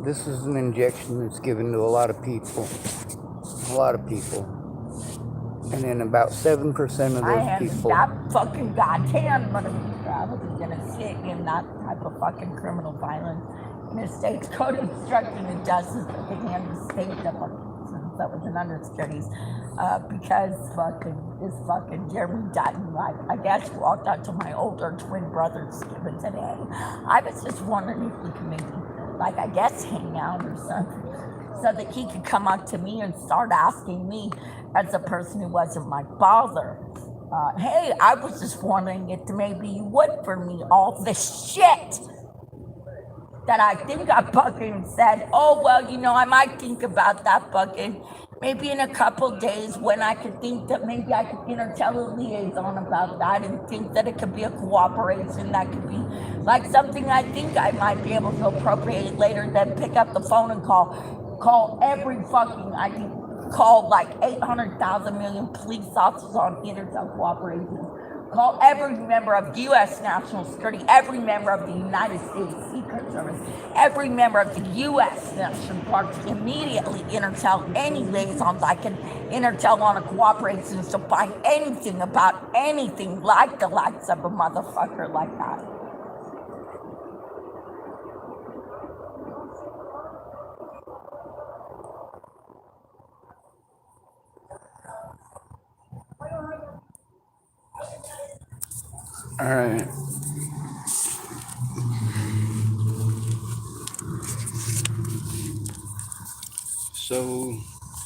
this is an injection that's given to a lot of people. A lot of people. And then about 7% of those people. That fucking goddamn motherfucker. I was gonna sit in that type of fucking criminal violence. In the state's code of instruction and justice, but they hand the state the fucking, that was an understudies, because this fucking Jeremy Dutton, like, I guess walked out to my older twin brother's given today. I was just wondering if we could maybe, like, I guess hang out or something, so that he could come up to me and start asking me, as a person who wasn't my father, hey, I was just wondering if maybe you would for me all this shit that I think I fucking said, oh, well, you know, I might think about that fucking, maybe in a couple days when I could think that maybe I could tell a liaison about that and think that it could be a cooperation that could be like something I think I might be able to appropriate later, then pick up the phone and call every fucking, I think, call like 800,000 million police officers on Intertel cooperation. Call every member of U.S. National Security, every member of the United States Secret Service, every member of the U.S. National Guard to immediately Intertel any liaisons I can Intertel on a cooperation to find anything about anything like the likes of a motherfucker like that. All right. So,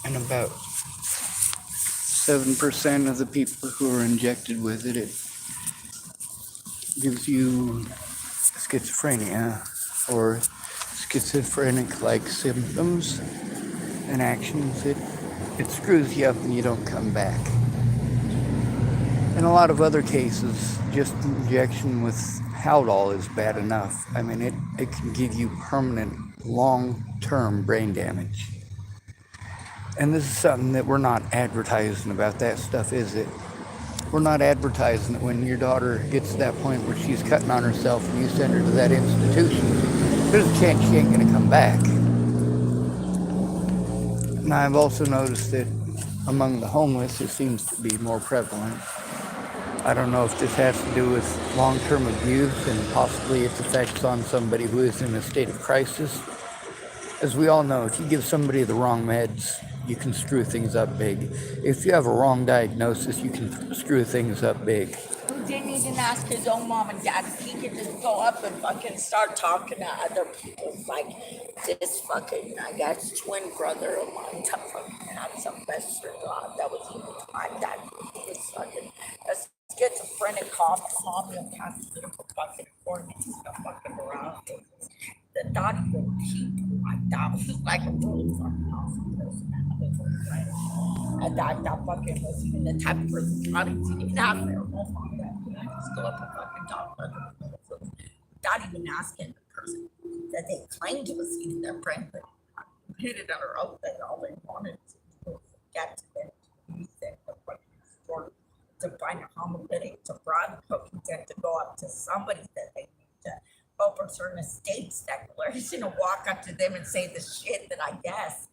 and about 7% of the people who are injected with it, it gives you schizophrenia or schizophrenic-like symptoms and actions. It screws you up and you don't come back. In a lot of other cases, just injection with Haldol is bad enough. I mean, it can give you permanent, long-term brain damage. And this is something that we're not advertising about that stuff, is it? We're not advertising that when your daughter gets to that point where she's cutting on herself and you send her to that institution, there's a chance she ain't gonna come back. And I've also noticed that among the homeless, it seems to be more prevalent. I don't know if this has to do with long-term abuse and possibly its effects on somebody who is in a state of crisis. As we all know, if you give somebody the wrong meds, you can screw things up big. If you have a wrong diagnosis, you can screw things up big. Who didn't even ask his own mom and dad if he could just go up and fucking start talking to other people, like this fucking, I guess, twin brother of mine fucking had some best friend that was even my dad. He was fucking a schizophrenic homeopathic fucking coordinates to fucking around. The thought he would people like that was like a really fucking awesome person. And that fucking was even the type of person thought he didn't have their home on that. Just go up and fucking talk to them without even asking the person that they claimed was eating their brain, but hit it on her own. They all they wanted to get to them to use them to fucking store, to find a homolytic, to broaden cookies, and to go up to somebody that they need to overturn a state's declaration and walk up to them and say the shit that I guess.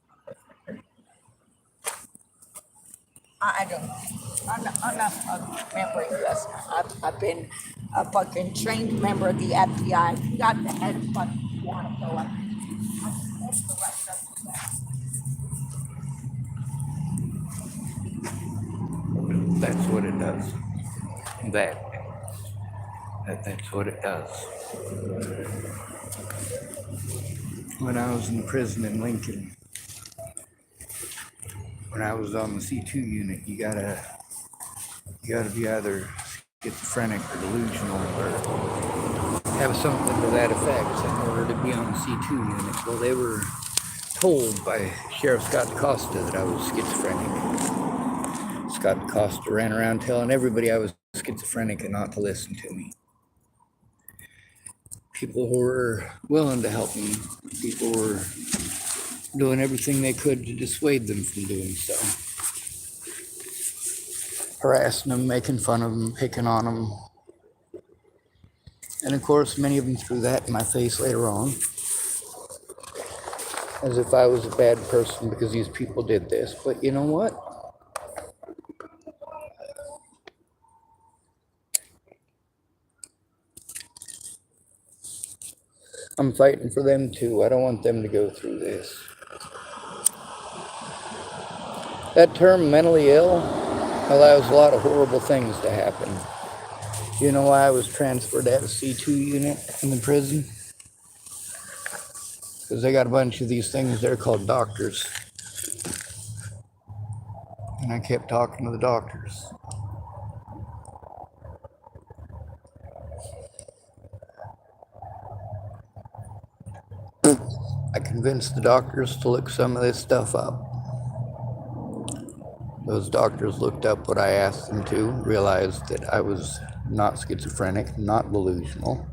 I don't know. I'm not a member of the U.S. I've been a fucking trained member of the FBI. If you got the head fucking you want to go up. That's what it does. That's what it does. When I was in prison in Lincoln, when I was on the C2 unit, you gotta be either schizophrenic or delusional or have something to that effect in order to be on the C2 unit. Well, they were told by Sheriff Scott Costa that I was schizophrenic. Scott Costa ran around telling everybody I was schizophrenic and not to listen to me. People who were willing to help me, people were doing everything they could to dissuade them from doing so. Harassing them, making fun of them, picking on them. And of course, many of them threw that in my face later on. as if I was a bad person because these people did this. But you know what? I'm fighting for them too. I don't want them to go through this. That term mentally ill allows a lot of horrible things to happen. You know why I was transferred at a C2 unit in the prison? Because they got a bunch of these things there called doctors. And I kept talking to the doctors. I convinced the doctors to look some of this stuff up. Those doctors looked up what I asked them to, realized that I was not schizophrenic, not delusional.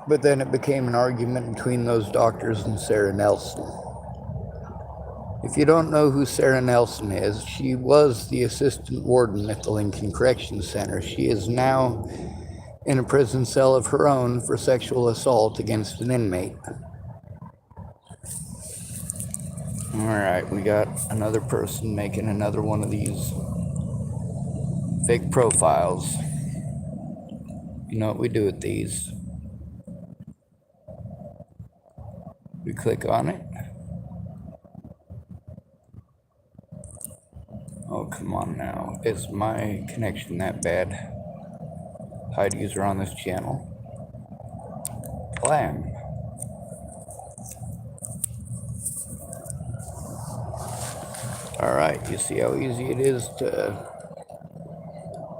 But then it became an argument between those doctors and Sarah Nelson. If you don't know who Sarah Nelson is, she was the assistant warden at the Lincoln Corrections Center. She is now in a prison cell of her own for sexual assault against an inmate. All right, we got another person making another one of these fake profiles. You know what we do with these? We click on it. Oh, come on now. Is my connection that bad? Hide user on this channel. Blam. Alright, you see how easy it is to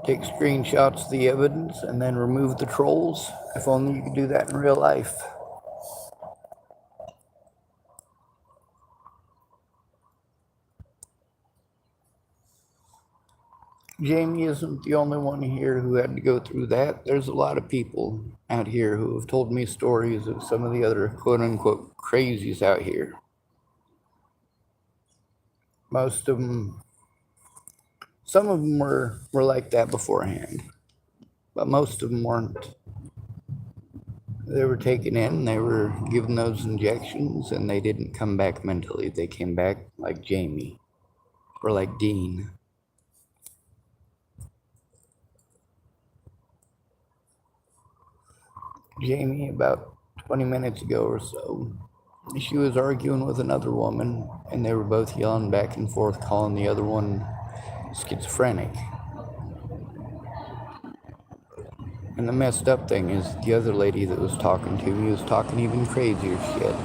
take screenshots of the evidence and then remove the trolls? If only you could do that in real life. Jamie isn't the only one here who had to go through that. There's a lot of people out here who have told me stories of some of the other quote-unquote crazies out here. Most of them, some of them were like that beforehand, but most of them weren't. They were taken in, they were given those injections, and they didn't come back mentally. They came back like Jamie, or like Dean. Jamie, about 20 minutes ago or so, she was arguing with another woman, and they were both yelling back and forth, calling the other one schizophrenic. And the messed up thing is, the other lady that was talking to me was talking even crazier shit.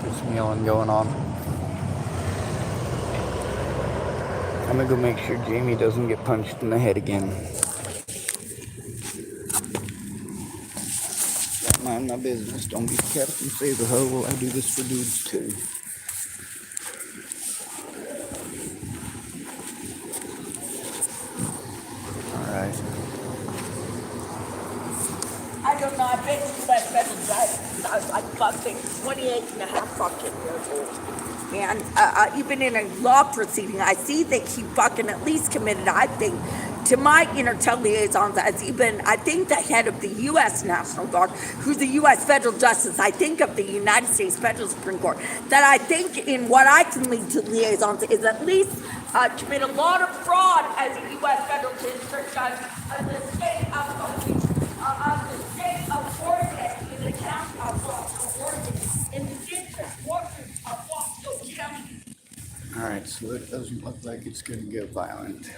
There's some yelling going on. I'm gonna go make sure Jamie doesn't get punched in the head again. Don't mind my business. Don't be the captain, save the hoe. Well, I do this for dudes too. Alright. I don't know, I've been to that federal judge since I was like fucking 28 and a half fucking years old. And even in a law proceeding, I see that he fucking at least committed, I think, to my intertel liaisons as even, I think, the head of the U.S. National Guard, who's the U.S. Federal Justice, I think, of the United States Federal Supreme Court, that I think in what I can lead to liaisons is at least commit a lot of fraud as a U.S. Federal District Judge of the state of Oregon, in the county of Oregon, in the district of Wasco County. Alright, so it doesn't look like it's gonna get violent.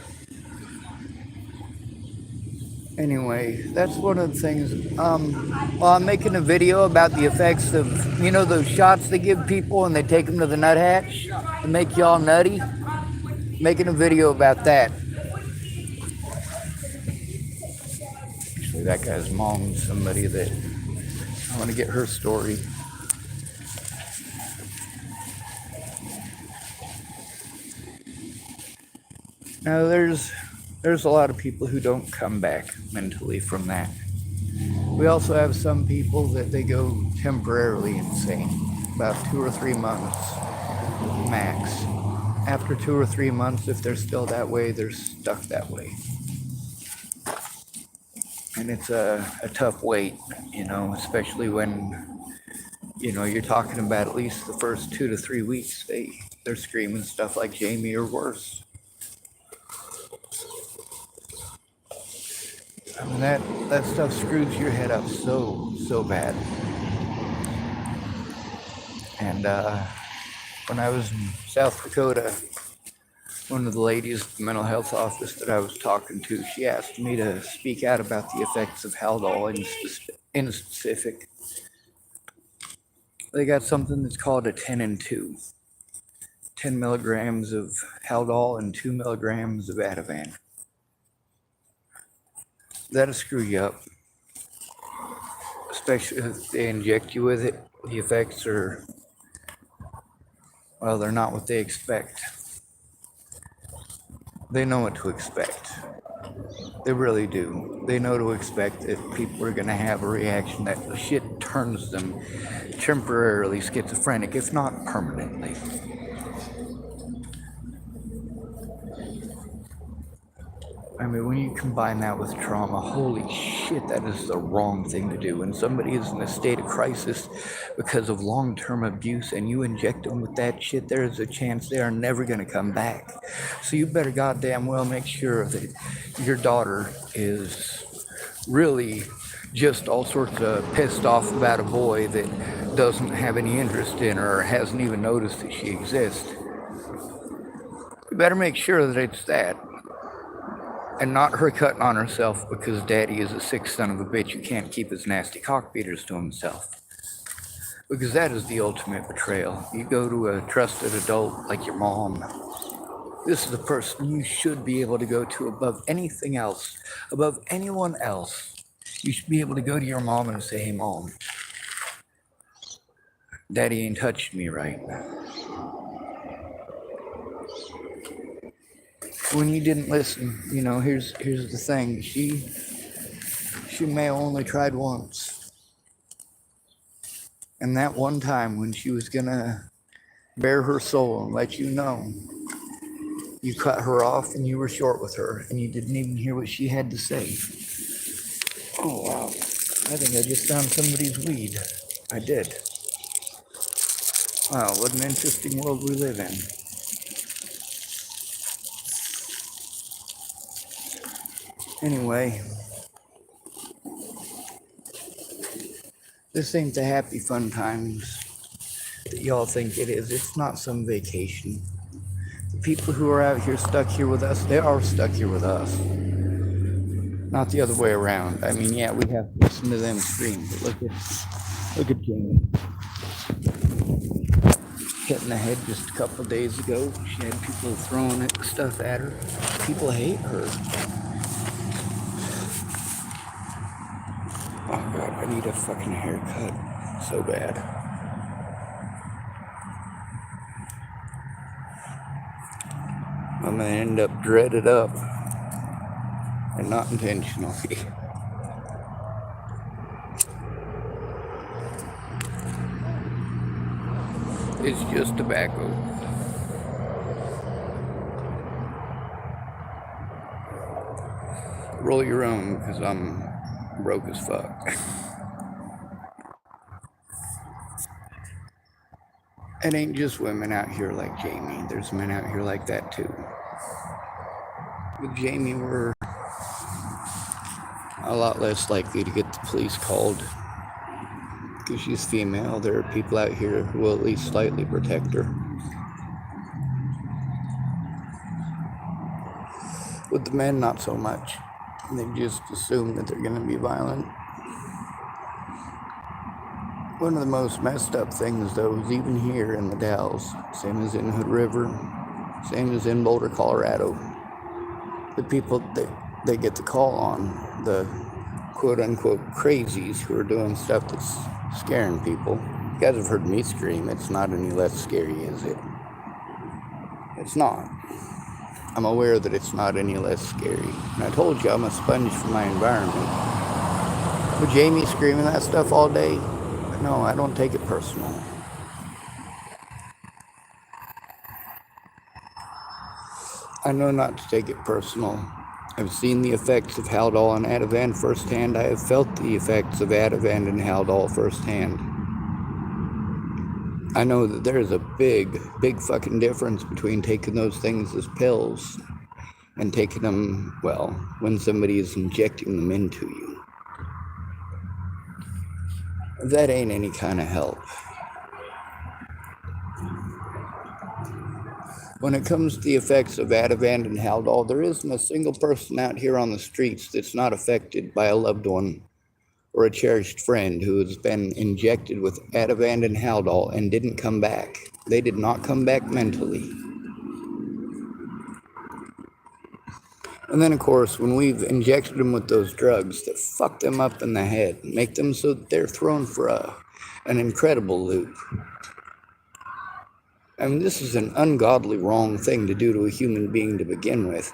Anyway, that's one of the things. Well, I'm making a video about the effects of, you know, those shots they give people and they take them to the nut hatch to make you all nutty. Making a video about that. Actually, that guy's mom's somebody that I want to get her story. Now, there's a lot of people who don't come back mentally from that. We also have some people that they go temporarily insane, about 2 or 3 months max. After 2 or 3 months, if they're still that way, they're stuck that way. and it's a tough wait, especially when, you're talking about at least the first 2 to 3 weeks. They're screaming stuff like Jamie or worse. I mean, that stuff screws your head up so bad. And when I was in South Dakota, one of the ladies at the mental health office that I was talking to, she asked me to speak out about the effects of Haldol in specific. They got something that's called a 10 and 2. 10 milligrams of Haldol and 2 milligrams of Ativan. That'll screw you up, especially if they inject you with it. The effects are, well, they're not what they expect. They know what to expect. They really do. They know to expect that people are going to have a reaction that the shit turns them temporarily schizophrenic, if not permanently. I mean, when you combine that with trauma, holy shit, that is the wrong thing to do. When somebody is in a state of crisis because of long-term abuse and you inject them with that shit, there is a chance they are never going to come back. So you better goddamn well make sure that your daughter is really just all sorts of pissed off about a boy that doesn't have any interest in her or hasn't even noticed that she exists. You better make sure that it's that. And not her cutting on herself because daddy is a sick son of a bitch who can't keep his nasty cockbeaters to himself. Because that is the ultimate betrayal. You go to a trusted adult like your mom. This is the person you should be able to go to above anything else, above anyone else. You should be able to go to your mom and say, hey mom, daddy ain't touched me right. When you didn't listen, here's the thing. She may have only tried once. And that one time when she was gonna bare her soul and let you know, you cut her off and you were short with her and you didn't even hear what she had to say. Oh wow, I think I just found somebody's weed. I did. Wow, what an interesting world we live in. Anyway, this ain't the happy fun times that y'all think it is. It's not some vacation. The people who are out here stuck here with us, they are stuck here with us. Not the other way around. I mean, yeah, we have to listen to them scream, but look at Jamie. Hit in the head just a couple of days ago. She had people throwing stuff at her. People hate her. Oh god, I need a fucking haircut so bad. I'm gonna end up dreaded up, and not intentionally. It's just tobacco. Roll your own, because I'm broke as fuck. It ain't just women out here like Jamie. There's men out here like that too. But Jamie, we're a lot less likely to get the police called because she's female. There are people out here who will at least slightly protect her. With the men, not so much. They just assume that they're going to be violent. One of the most messed up things, though, is even here in the Dalles, same as in Hood River, same as in Boulder, Colorado, the people that they get the call on, the quote-unquote crazies who are doing stuff that's scaring people. You guys have heard me scream. It's not any less scary, is it? It's not. I'm aware that it's not any less scary. And I told you I'm a sponge for my environment. But Jamie screaming that stuff all day? No, I don't take it personal. I know not to take it personal. I've seen the effects of Haldol and Ativan firsthand. I have felt the effects of Ativan and Haldol firsthand. I know that there is a big fucking difference between taking those things as pills and taking them, well, when somebody is injecting them into you. That ain't any kind of help. When it comes to the effects of Ativan and Haldol, there isn't a single person out here on the streets that's not affected by a loved one or a cherished friend who has been injected with Ativan and Haldol and didn't come back. They did not come back mentally. And then, of course, when we've injected them with those drugs that fuck them up in the head, make them so that they're thrown for an incredible loop. I mean, this is an ungodly wrong thing to do to a human being to begin with.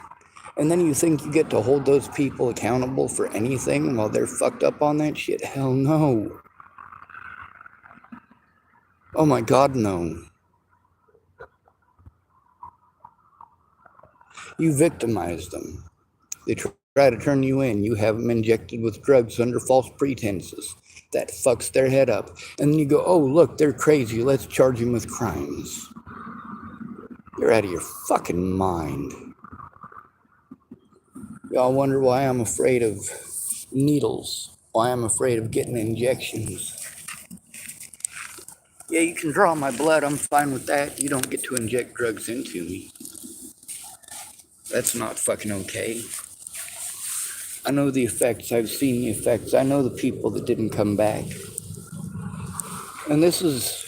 And then you think you get to hold those people accountable for anything while they're fucked up on that shit? Hell no. Oh my God, no. You victimize them. They try to turn you in. You have them injected with drugs under false pretenses. That fucks their head up. And then you go, oh, look, they're crazy. Let's charge them with crimes. You're out of your fucking mind. Y'all wonder why I'm afraid of needles, why I'm afraid of getting injections. Yeah, you can draw my blood, I'm fine with that. You don't get to inject drugs into me. That's not fucking okay. I know the effects, I've seen the effects, I know the people that didn't come back. And this is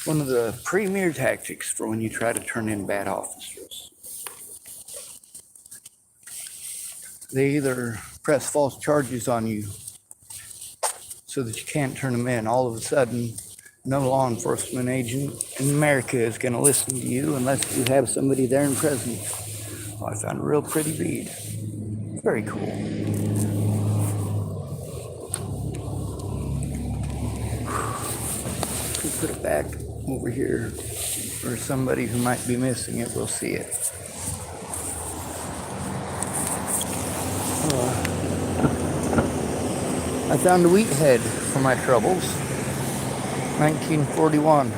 one of the premier tactics for when you try to turn in bad officers. They either press false charges on you so that you can't turn them in. All of a sudden, no law enforcement agent in America is going to listen to you unless you have somebody there in presence. Oh, I found a real pretty bead. Very cool. We'll put it back over here for somebody who might be missing it will see it. I found a wheat head for my troubles. 1941.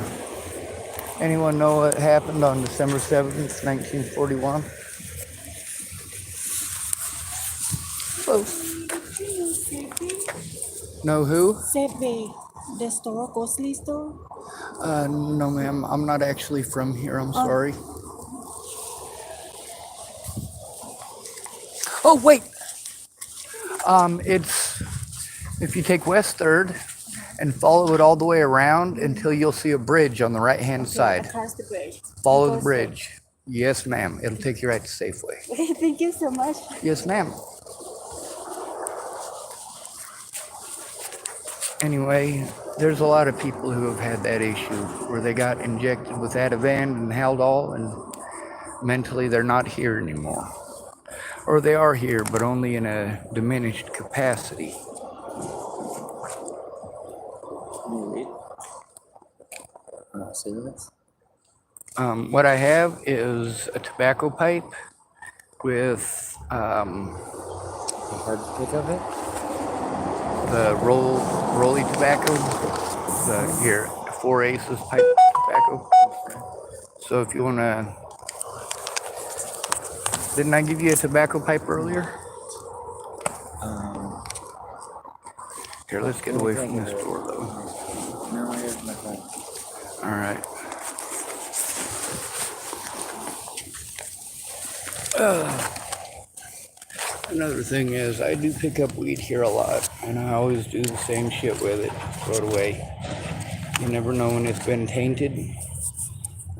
Anyone know what happened on December 7th, 1941? Close. Know who? Safeway, the store, grocery store. No ma'am, I'm not actually from here, I'm sorry. Oh wait! It's, if you take West 3rd and follow it all the way around until you'll see a bridge on the right-hand side. Across the bridge. Follow the bridge. Yes, ma'am. It'll take you right to Safeway. Thank you so much. Yes, ma'am. Anyway, there's a lot of people who have had that issue where they got injected with Ativan and Haldol and mentally they're not here anymore. Or they are here, but only in a diminished capacity. What I have is a tobacco pipe with hard to pick of it? the rolly tobacco, the 4 Aces pipe tobacco. So if you wanna, didn't I give you a tobacco pipe earlier? Here, let's get away from this door though. No, I have my phone. All right. Another thing is, I do pick up weed here a lot, and I always do the same shit with it. Throw it away. You never know when it's been tainted.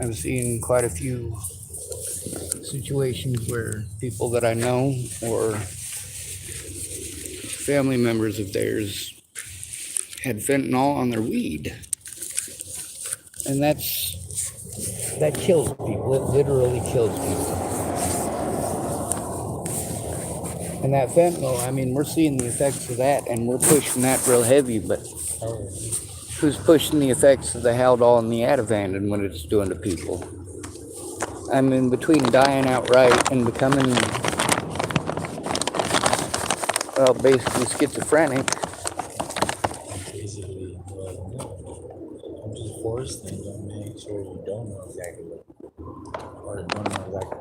I've seen quite a few situations where people that I know or family members of theirs had fentanyl on their weed. And that kills people. It literally kills people. And that fentanyl, I mean, we're seeing the effects of that, and we're pushing that real heavy, but who's pushing the effects of the Haldol and the Ativan and what it's doing to people? I mean, between dying outright and becoming Well, basically schizophrenic. Basically, well, no. I'm just forcing to make sure you don't know exactly what, or don't know exactly.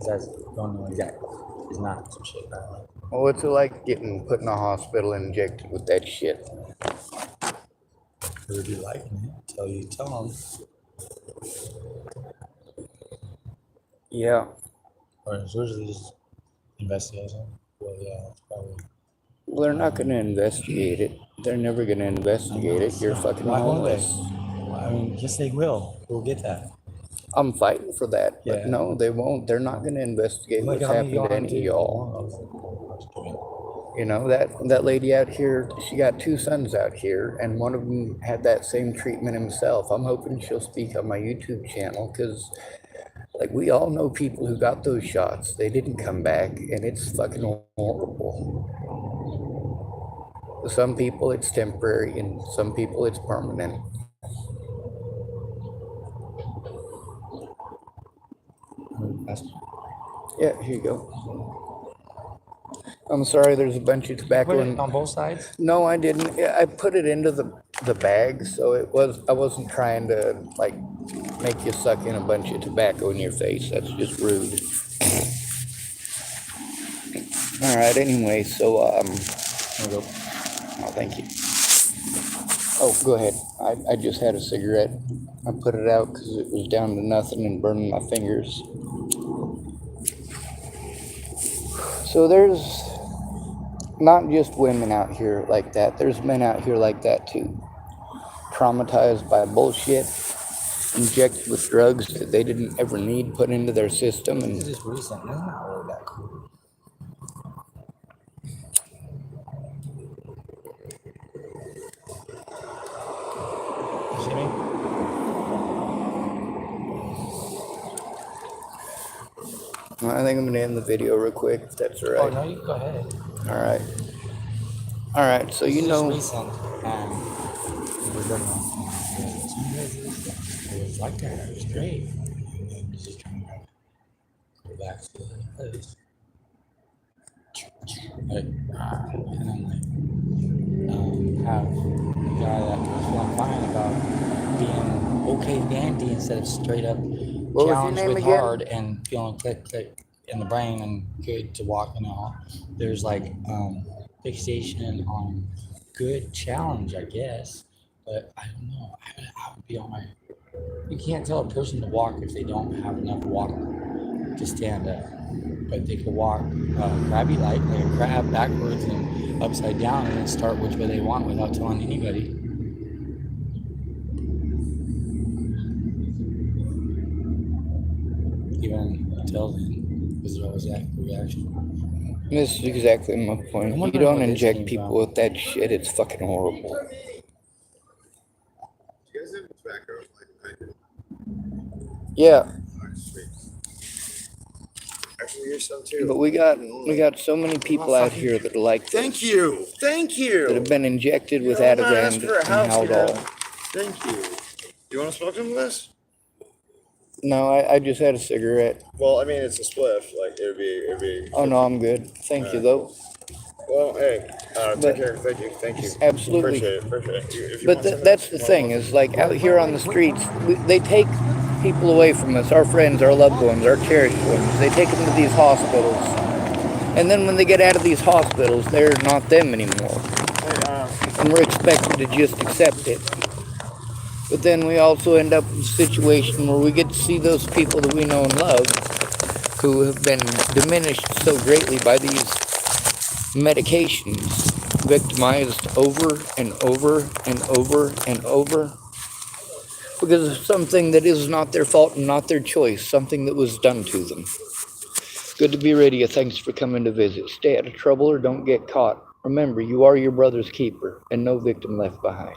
That's don't know exactly. It's not some shit, right? Well, what's it like getting put in a hospital and injected with that shit? They would be liking it. Tell them. Yeah. Or it's usually just investigation. Well, yeah, it's probably. Well, they're not going to investigate it. They're never going to investigate it. You're fucking Why won't they? homeless. I mean, yes, they will. We'll get that. I'm fighting for that, but Yeah. no, they won't. They're not going to investigate Look what's how many happened to any of y'all. You know, that lady out here, she got 2 sons out here, and one of them had that same treatment himself. I'm hoping she'll speak on my YouTube channel, because, like, we all know people who got those shots. They didn't come back, and it's fucking horrible. For some people, it's temporary, and some people, it's permanent. Yeah, here you go. I'm sorry, there's a bunch of tobacco. Put it on both sides? No, I didn't. I put it into the bag, so I wasn't trying to, like, make you suck in a bunch of tobacco in your face. That's just rude. All right, anyway, so, There we go. oh, thank you. Oh, go ahead. I just had a cigarette. I put it out because it was down to nothing and burning my fingers. So there's not just women out here like that. There's men out here like that too. Traumatized by bullshit, injected with drugs that they didn't ever need put into their system. This And is just recent. It's not really that cool. You see me? I think I'm going to end the video real quick, if that's all Oh, right. no, you can go ahead. All right, so you know... It's recent, and we're done it was like that. It was great. And then you just kind of go back to the place. Like, and then have a guy that was feeling fine about being okay dandy instead of straight up What was your challenged name with again? hard and feeling click in the brain and good to walk and all. There's like fixation on good challenge, I guess, but I don't know. I would be on my. You can't tell a person to walk if they don't have enough walk to stand up, but they could walk crabby like a crab backwards and upside down and then start which way they want without telling anybody. Even until then, because they're always that reaction. This is exactly my point. I'm You wondering don't where this inject came people from. with that shit. It's fucking horrible. Do you guys have tobacco like I do? Yeah, Alright, sweet. Actually, here's some too. but we got so many people out here that are like this, Thank you. Thank you. that have been injected with I'm not asking Ativan for a and house, you know. Haldol. Thank you. You want to smoke some of this? No, I just had a cigarette. Well, I mean, it's a spliff. Like it'd be. Oh no, I'm good. Thank you though. Well, hey, But- take care. Thank you. Absolutely. Appreciate it. If you But want some of that's this, the you thing, want is like out here on the streets, they take people away from us, our friends, our loved ones, our cherished ones. They take them to these hospitals. And then when they get out of these hospitals, they're not them anymore. And we're expected to just accept it. But then we also end up in a situation where we get to see those people that we know and love who have been diminished so greatly by these medications, victimized over and over and over and over because of something that is not their fault and not their choice, something that was done to them. Good to be radio. Thanks for coming to visit. Stay out of trouble or don't get caught. Remember, you are your brother's keeper and no victim left behind.